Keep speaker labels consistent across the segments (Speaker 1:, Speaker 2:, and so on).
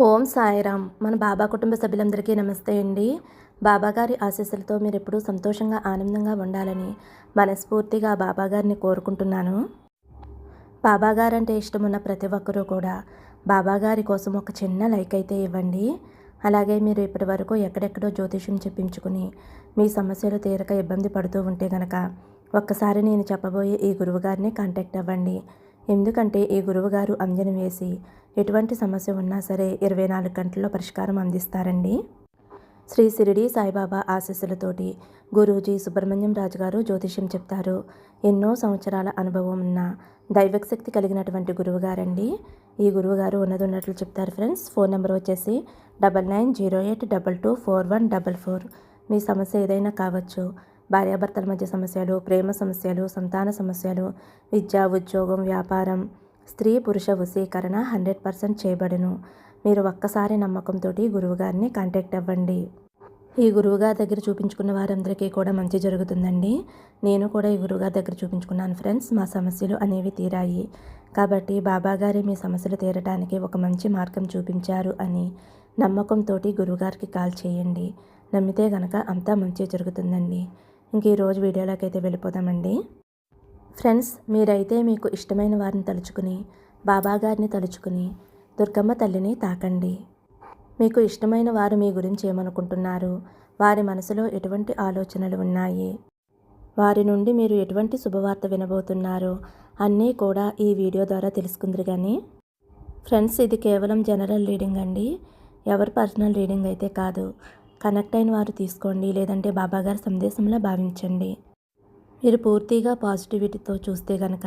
Speaker 1: ఓం సాయిరామ్. మన బాబా కుటుంబ సభ్యులందరికీ నమస్తే అండి. బాబాగారి ఆశీస్సులతో మీరు ఎప్పుడూ సంతోషంగా ఆనందంగా ఉండాలని మనస్ఫూర్తిగా బాబాగారిని కోరుకుంటున్నాను. బాబాగారంటే ఇష్టమున్న ప్రతి ఒక్కరూ కూడా బాబాగారి కోసం ఒక చిన్న లైక్ అయితే ఇవ్వండి. అలాగే మీరు ఇప్పటి వరకు ఎక్కడెక్కడో జ్యోతిష్యం చెప్పించుకుని మీ సమస్యలు తీరక ఇబ్బంది పడుతూ ఉంటే గనక ఒక్కసారి నేను చెప్పబోయే ఈ గురువుగారిని కాంటాక్ట్ అవ్వండి. ఎందుకంటే ఈ గురువుగారు అంజనం వేసి ఎటువంటి సమస్య ఉన్నా సరే 24 గంటల్లో పరిష్కారం అందిస్తారండి. శ్రీ షిరిడి సాయిబాబా ఆశీస్సులతోటి గురూజీ సుబ్రహ్మణ్యం రాజు గారు జ్యోతిష్యం చెప్తారు. ఎన్నో సంవత్సరాల అనుభవం ఉన్న దైవశక్తి కలిగినటువంటి గురువుగారండి. ఈ గురువుగారు ఉన్నట్లు చెప్తారు ఫ్రెండ్స్. ఫోన్ నెంబర్ వచ్చేసి 9908224144. మీ సమస్య ఏదైనా కావచ్చు. భార్యాభర్తల మధ్య సమస్యలు, ప్రేమ సమస్యలు, సంతాన సమస్యలు, విద్య, ఉద్యోగం, వ్యాపారం, స్త్రీ పురుష వశీకరణ 100% చేయబడును. మీరు ఒక్కసారి నమ్మకంతో గురువుగారిని కాంటాక్ట్ అవ్వండి. ఈ గురువుగారి దగ్గర చూపించుకున్న వారందరికీ కూడా మంచి జరుగుతుందండి. నేను కూడా ఈ గురువుగారి దగ్గర చూపించుకున్నాను ఫ్రెండ్స్. మా సమస్యలు అనేవి తీరాయి. కాబట్టి బాబాగారి మీ సమస్యలు తీరడానికి ఒక మంచి మార్గం చూపించారు అని నమ్మకంతో గురువుగారికి కాల్ చేయండి. నమ్మితే గనక అంతా మంచి జరుగుతుందండి. ఇంక ఈరోజు వీడియోలోకి అయితే వెళ్ళిపోదామండి. ఫ్రెండ్స్, మీరైతే మీకు ఇష్టమైన వారిని తలుచుకుని బాబాగారిని తలుచుకుని దుర్గమ్మ తల్లిని తాకండి. మీకు ఇష్టమైన వారు మీ గురించి ఏమనుకుంటున్నారు, వారి మనసులో ఎటువంటి ఆలోచనలు ఉన్నాయి, వారి నుండి మీరు ఎటువంటి శుభవార్త వినబోతున్నారో అన్నీ కూడా ఈ వీడియో ద్వారా తెలుసుకుందరు. కానీ ఫ్రెండ్స్, ఇది కేవలం జనరల్ రీడింగ్ అండి. ఎవరి పర్సనల్ రీడింగ్ అయితే కాదు. కనెక్ట్ అయిన వారు తీసుకోండి, లేదంటే బాబాగారి సందేశంలో భావించండి. మీరు పూర్తిగా పాజిటివిటీతో చూస్తే కనుక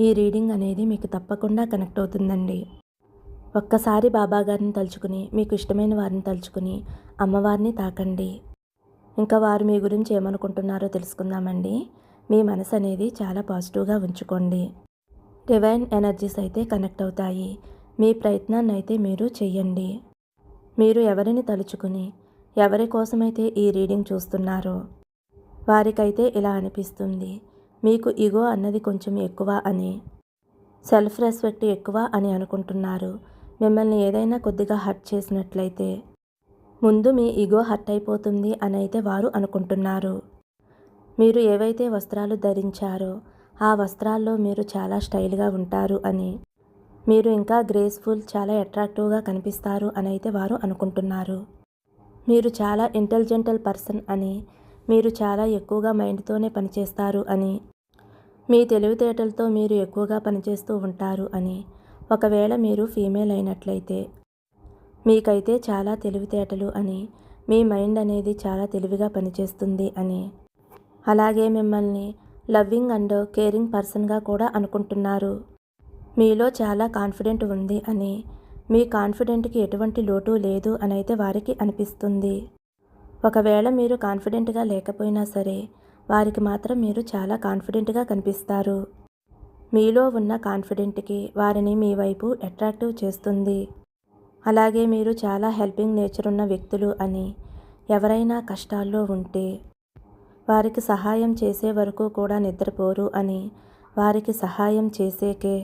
Speaker 1: ఈ రీడింగ్ అనేది మీకు తప్పకుండా కనెక్ట్ అవుతుందండి. ఒక్కసారి బాబాగారిని తలుచుకుని మీకు ఇష్టమైన వారిని తలుచుకుని అమ్మవారిని తాకండి. ఇంకా వారు మీ గురించి ఏమనుకుంటున్నారో తెలుసుకుందామండి. మీ మనసు అనేది చాలా పాజిటివ్గా ఉంచుకోండి. డివైన్ ఎనర్జీస్ అయితే కనెక్ట్ అవుతాయి. మీ ప్రయత్నాన్ని అయితే మీరు చెయ్యండి. మీరు ఎవరిని తలుచుకుని ఎవరి కోసమైతే ఈ రీడింగ్ చూస్తున్నారో వారికైతే ఇలా అనిపిస్తుంది. మీకు ఈగో అన్నది కొంచెం ఎక్కువ అని, సెల్ఫ్ రెస్పెక్ట్ ఎక్కువ అని అనుకుంటున్నారు. మిమ్మల్ని ఏదైనా కొద్దిగా హర్ట్ చేసినట్లయితే ముందు మీ ఈగో హర్ట్ అయిపోతుంది అని అయితే వారు అనుకుంటున్నారు. మీరు ఏవైతే వస్త్రాలు ధరించారో ఆ వస్త్రాల్లో మీరు చాలా స్టైల్గా ఉంటారు అని, మీరు ఇంకా గ్రేస్ఫుల్, చాలా అట్రాక్టివ్గా కనిపిస్తారు అని అయితే వారు అనుకుంటున్నారు. మీరు చాలా ఇంటెలిజెంటల్ పర్సన్ అని, మీరు చాలా ఎక్కువగా మైండ్తోనే పనిచేస్తారు అని, మీ తెలివితేటలతో మీరు ఎక్కువగా పనిచేస్తూ ఉంటారు అని, ఒకవేళ మీరు ఫీమేల్ అయినట్లయితే మీకైతే చాలా తెలివితేటలు అని, మీ మైండ్ అనేది చాలా తెలివిగా పనిచేస్తుంది అని, అలాగే మిమ్మల్ని లవ్వింగ్ అండ్ కేరింగ్ పర్సన్గా కూడా అనుకుంటున్నారు. మీలో చాలా కాన్ఫిడెంట్ ఉంది అని, మీ కాన్ఫిడెంట్కి ఎటువంటి లోటు లేదు అని అయితే వారికి అనిపిస్తుంది. ఒకవేళ మీరు కాన్ఫిడెంట్గా లేకపోయినా సరే వారికి మాత్రం మీరు చాలా కాన్ఫిడెంట్గా కనిపిస్తారు. మీలో ఉన్న కాన్ఫిడెంట్కి వారిని మీ వైపు అట్రాక్టివ్ చేస్తుంది. అలాగే మీరు చాలా హెల్పింగ్ నేచర్ ఉన్న వ్యక్తులు అని, ఎవరైనా కష్టాల్లో ఉంటే వారికి సహాయం చేసే వరకు కూడా నిద్రపోరు అని, వారికి సహాయం చేసేకే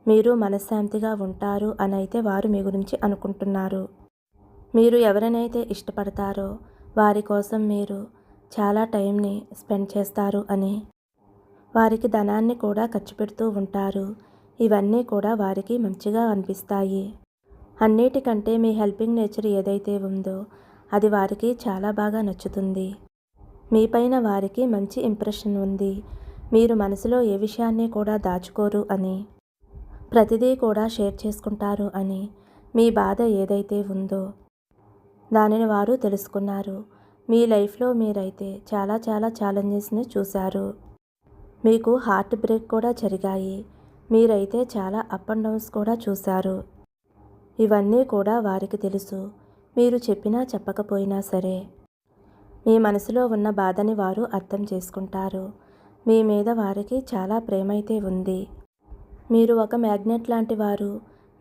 Speaker 1: మీరు మనశ్శాంతిగా ఉంటారు అని అయితే వారు మీ గురించి అనుకుంటున్నారు. మీరు ఎవరినైతే ఇష్టపడతారో వారి కోసం మీరు చాలా టైంని స్పెండ్ చేస్తారు అని, వారికి ధనాన్ని కూడా ఖర్చు పెడుతూ ఉంటారు. ఇవన్నీ కూడా వారికి మంచిగా అనిపిస్తాయి. అన్నిటికంటే మీ హెల్పింగ్ నేచర్ ఏదైతే ఉందో అది వారికి చాలా బాగా నచ్చుతుంది. మీపైన వారికి మంచి ఇంప్రెషన్ ఉంది. మీరు మనసులో ఏ విషయాన్ని కూడా దాచుకోరు అని, ప్రతిదీ కూడా షేర్ చేసుకుంటారు అని, మీ బాధ ఏదైతే ఉందో దానిని వారు తెలుసుకున్నారు. మీ లైఫ్లో మీరైతే చాలా చాలా ఛాలెంజెస్ని చూశారు. మీకు హార్ట్ బ్రేక్ కూడా జరిగాయి. మీరైతే చాలా అప్ అండ్ డౌన్స్ కూడా చూశారు. ఇవన్నీ కూడా వారికి తెలుసు. మీరు చెప్పినా చెప్పకపోయినా సరే మీ మనసులో ఉన్న బాధని వారు అర్థం చేసుకుంటారు. మీ మీద వారికి చాలా ప్రేమ అయితే ఉంది. మీరు ఒక మ్యాగ్నెట్ లాంటి వారు.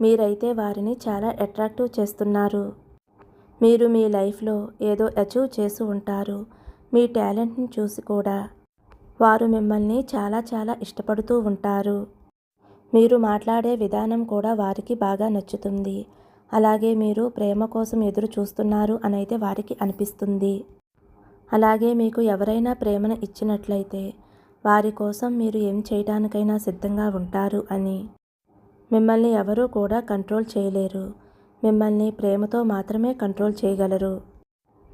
Speaker 1: మీరైతే వారిని చాలా అట్రాక్టివ్ చేస్తున్నారు. మీరు మీ లైఫ్లో ఏదో అచీవ్ చేసి ఉంటారు. మీ టాలెంట్ని చూసి కూడా వారు మిమ్మల్ని చాలా చాలా ఇష్టపడుతూ ఉంటారు. మీరు మాట్లాడే విధానం కూడా వారికి బాగా నచ్చుతుంది. అలాగే మీరు ప్రేమ కోసం ఎదురు చూస్తున్నారు అనైతే వారికి అనిపిస్తుంది. అలాగే మీకు ఎవరైనా ప్రేమను ఇచ్చినట్లయితే వారి కోసం మీరు ఏం చేయడానికైనా సిద్ధంగా ఉంటారు అని. మిమ్మల్ని ఎవరూ కూడా కంట్రోల్ చేయలేరు. మిమ్మల్ని ప్రేమతో మాత్రమే కంట్రోల్ చేయగలరు.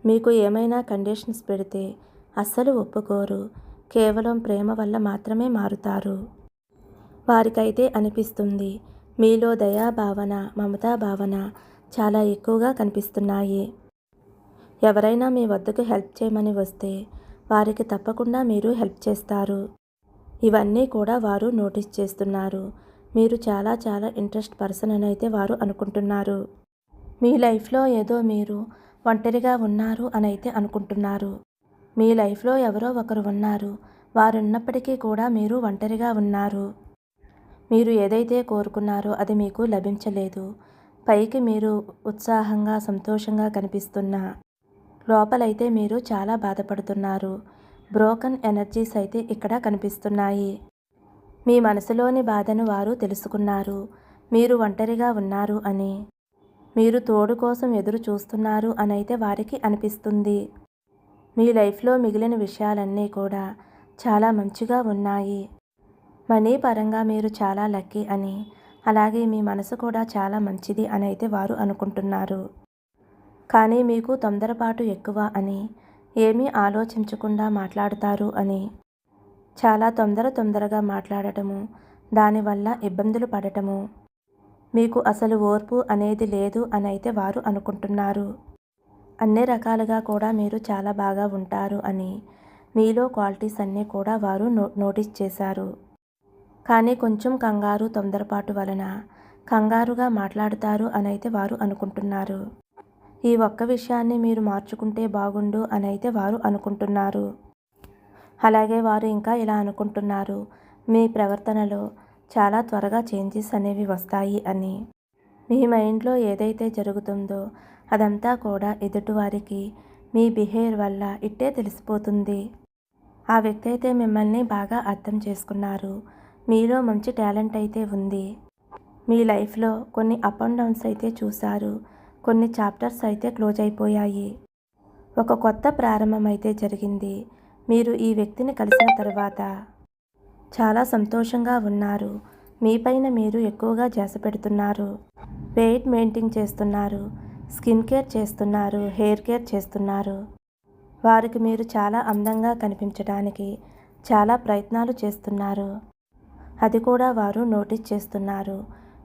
Speaker 1: మీకు ఏమైనా కండిషన్స్ పెడితే అస్సలు ఒప్పుకోరు. కేవలం ప్రేమ వల్ల మాత్రమే మారుతారు. వారికైతే అనిపిస్తుంది మీలో దయాభావన, మమతా భావన చాలా ఎక్కువగా కనిపిస్తున్నాయి. ఎవరైనా మీ వద్దకు హెల్ప్ చేయమని వస్తే వారికి తప్పకుండా మీరు హెల్ప్ చేస్తారు. ఇవన్నీ కూడా వారు నోటీస్ చేస్తున్నారు. మీరు చాలా చాలా ఇంట్రెస్ట్ పర్సన్ అని అయితే వారు అనుకుంటున్నారు. మీ లైఫ్లో ఏదో మీరు ఒంటరిగా ఉన్నారు అని అయితే అనుకుంటున్నారు. మీ లైఫ్లో ఎవరో ఒకరు ఉన్నారు. వారున్నప్పటికీ కూడా మీరు ఒంటరిగా ఉన్నారు. మీరు ఏదైతే కోరుకున్నారో అది మీకు లభించలేదు. పైకి మీరు ఉత్సాహంగా, సంతోషంగా కనిపిస్తున్నా లోపలైతే మీరు చాలా బాధపడుతున్నారు. బ్రోకన్ ఎనర్జీస్ అయితే ఇక్కడ కనిపిస్తున్నాయి. మీ మనసులోని బాధను వారు తెలుసుకున్నారు. మీరు ఒంటరిగా ఉన్నారు అని, మీరు తోడు కోసం ఎదురు చూస్తున్నారు అనైతే వారికి అనిపిస్తుంది. మీ లైఫ్లో మిగిలిన విషయాలన్నీ కూడా చాలా మంచిగా ఉన్నాయి. మనీ పరంగా మీరు చాలా లక్కీ అని, అలాగే మీ మనసు కూడా చాలా మంచిది అని అయితే వారు అనుకుంటున్నారు. కానీ మీకు తొందరపాటు ఎక్కువ అని, ఏమీ ఆలోచించకుండా మాట్లాడతారు అని, చాలా తొందరగా మాట్లాడటము, దానివల్ల ఇబ్బందులు పడటము, మీకు అసలు ఓర్పు అనేది లేదు అని అయితే వారు అనుకుంటున్నారు. అన్ని రకాలుగా కూడా మీరు చాలా బాగా ఉంటారు అని, మీలో క్వాలిటీస్ అన్నీ కూడా వారు నోటీస్ చేశారు. కానీ కొంచెం కంగారు, తొందరపాటు వలన కంగారుగా మాట్లాడతారు అని అయితే వారు అనుకుంటున్నారు. ఈ ఒక్క విషయాన్ని మీరు మార్చుకుంటే బాగుండు అని అయితే వారు అనుకుంటున్నారు. అలాగే వారు ఇంకా ఇలా అనుకుంటున్నారు, మీ ప్రవర్తనలో చాలా త్వరగా చేంజెస్ అనేవి వస్తాయి అని. మీ మైండ్లో ఏదైతే జరుగుతుందో అదంతా కూడా ఎదుటివారికి మీ బిహేవియర్ వల్ల ఇట్టే తెలిసిపోతుంది. ఆ వ్యక్తి అయితే మిమ్మల్ని బాగా అర్థం చేసుకున్నారు. మీలో మంచి టాలెంట్ అయితే ఉంది. మీ లైఫ్లో కొన్ని అప్ అండ్ డౌన్స్ అయితే చూశారు. కొన్ని చాప్టర్స్ అయితే క్లోజ్ అయిపోయాయి. ఒక కొత్త ప్రారంభం అయితే జరిగింది. మీరు ఈ వ్యక్తిని కలిసిన తర్వాత చాలా సంతోషంగా ఉన్నారు. మీపైన మీరు ఎక్కువగా ధ్యాస పెడుతున్నారు. వెయిట్ మెయింటైన్ చేస్తున్నారు. స్కిన్ కేర్ చేస్తున్నారు. హెయిర్ కేర్ చేస్తున్నారు. వారికి మీరు చాలా అందంగా కనిపించడానికి చాలా ప్రయత్నాలు చేస్తున్నారు. అది కూడా వారు నోటీస్ చేస్తున్నారు.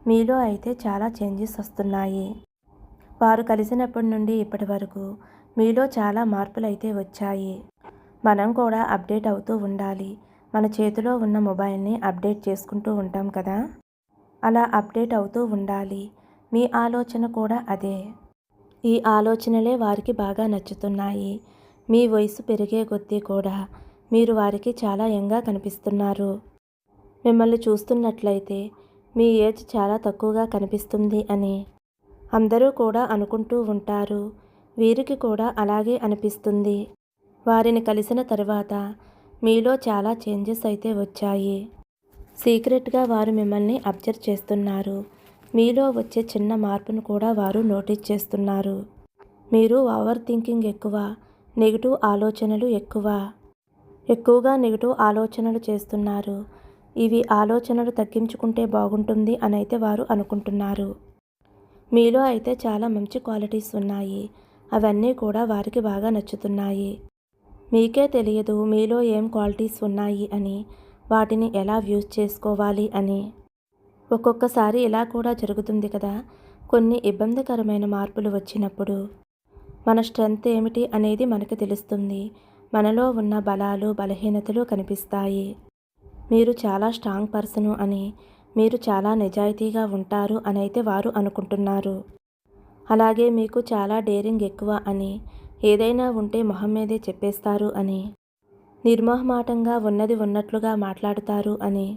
Speaker 1: మీలో అయితే చాలా చేంజెస్ వస్తున్నాయి. వారు కలిసినప్పటి నుండి ఇప్పటి వరకు మీలో చాలా మార్పులు అయితే వచ్చాయి. మనం కూడా అప్డేట్ అవుతూ ఉండాలి. మన చేతిలో ఉన్న మొబైల్ని అప్డేట్ చేసుకుంటూ ఉంటాం కదా, అలా అప్డేట్ అవుతూ ఉండాలి. మీ ఆలోచన కూడా అదే. ఈ ఆలోచనలే వారికి బాగా నచ్చుతున్నాయి. మీ వయసు పెరిగే కొద్దీ కూడా మీరు వారికి చాలా యంగ్గా కనిపిస్తున్నారు. మిమ్మల్ని చూస్తున్నట్లయితే మీ ఏజ్ చాలా తక్కువగా కనిపిస్తుంది అని అందరూ కూడా అనుకుంటూ ఉంటారు. వీరికి కూడా అలాగే అనిపిస్తుంది. వారిని కలిసిన తర్వాత మీలో చాలా చేంజెస్ అయితే వచ్చాయి. సీక్రెట్గా వారు మిమ్మల్ని అబ్జర్వ్ చేస్తున్నారు. మీలో వచ్చే చిన్న మార్పును కూడా వారు నోటీస్ చేస్తున్నారు. మీరు ఓవర్ థింకింగ్ ఎక్కువ, నెగిటివ్ ఆలోచనలు ఎక్కువగా నెగిటివ్ ఆలోచనలు చేస్తున్నారు. ఇవి ఆలోచనలు తగ్గించుకుంటే బాగుంటుంది అని అయితే వారు అనుకుంటున్నారు. మీలో అయితే చాలా మంచి క్వాలిటీస్ ఉన్నాయి. అవన్నీ కూడా వారికి బాగా నచ్చుతున్నాయి. మీకే తెలియదు మీలో ఏం క్వాలిటీస్ ఉన్నాయి అని, వాటిని ఎలా యూజ్ చేసుకోవాలి అని. ఒక్కొక్కసారి ఇలా కూడా జరుగుతుంది కదా, కొన్ని ఇబ్బందికరమైన మార్పులు వచ్చినప్పుడు మన స్ట్రెంగ్త్ ఏమిటి అనేది మనకు తెలుస్తుంది. మనలో ఉన్న బలాలు, బలహీనతలు కనిపిస్తాయి. మీరు చాలా స్ట్రాంగ్ పర్సను అని, మీరు చాలా నిజాయితీగా ఉంటారు అని అయితే వారు అనుకుంటున్నారు. అలాగే మీకు చాలా డేరింగ్ ఎక్కువ అని, ఏదైనా ఉంటే మొహం మీదే చెప్పేస్తారు అని, నిర్మోహమాటంగా ఉన్నది ఉన్నట్లుగా మాట్లాడుతారు అని,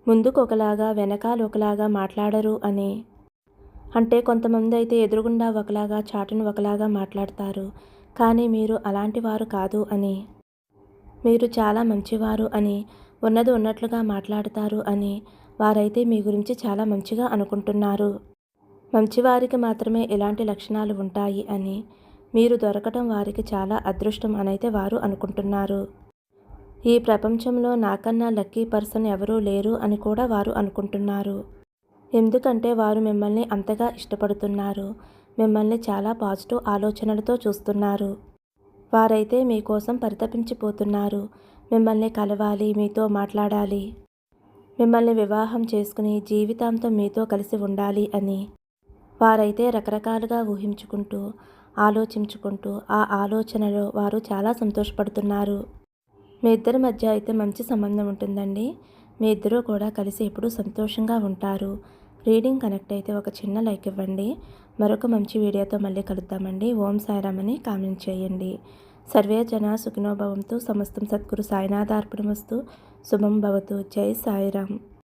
Speaker 1: ముందుకు ఒకలాగా వెనకాల ఒకలాగా మాట్లాడరు అని. అంటే కొంతమంది అయితే ఎదురుగుండా ఒకలాగా, చాటును ఒకలాగా మాట్లాడతారు. కానీ మీరు అలాంటి వారు కాదు అని, మీరు చాలా మంచివారు అని, ఉన్నది ఉన్నట్లుగా మాట్లాడతారు అని వారైతే మీ గురించి చాలా మంచిగా అనుకుంటున్నారు. మంచివారికి మాత్రమే ఇలాంటి లక్షణాలు ఉంటాయి అని, మీరు దొరకటం వారికి చాలా అదృష్టం అనైతే వారు అనుకుంటున్నారు. ఈ ప్రపంచంలో నాకన్నా లక్కీ పర్సన్ ఎవరూ లేరు అని కూడా వారు అనుకుంటున్నారు. ఎందుకంటే వారు మిమ్మల్ని అంతగా ఇష్టపడుతున్నారు. మిమ్మల్ని చాలా పాజిటివ్ ఆలోచనలతో చూస్తున్నారు. వారైతే మీకోసం పరితపించిపోతున్నారు. మిమ్మల్ని కలవాలి, మీతో మాట్లాడాలి, మిమ్మల్ని వివాహం చేసుకుని జీవితాంతం మీతో కలిసి ఉండాలి అని వారైతే రకరకాలుగా ఊహించుకుంటూ, ఆలోచించుకుంటూ ఆ ఆలోచనలో వారు చాలా సంతోషపడుతున్నారు. మీ ఇద్దరి మధ్య అయితే మంచి సంబంధం ఉంటుందండి. మీ ఇద్దరూ కూడా కలిసి ఎప్పుడూ సంతోషంగా ఉంటారు. రీడింగ్ కనెక్ట్ అయితే ఒక చిన్న లైక్ ఇవ్వండి. మరొక మంచి వీడియోతో మళ్ళీ కలుద్దామండి. ఓం సాయిరామ్ అని కామెంట్ చేయండి. సర్వే జన సుఖినో భవంతు. సమస్తం సద్గురు సాయినాథార్పణమస్తు. శుభం భవతు. జై సాయిరామ్.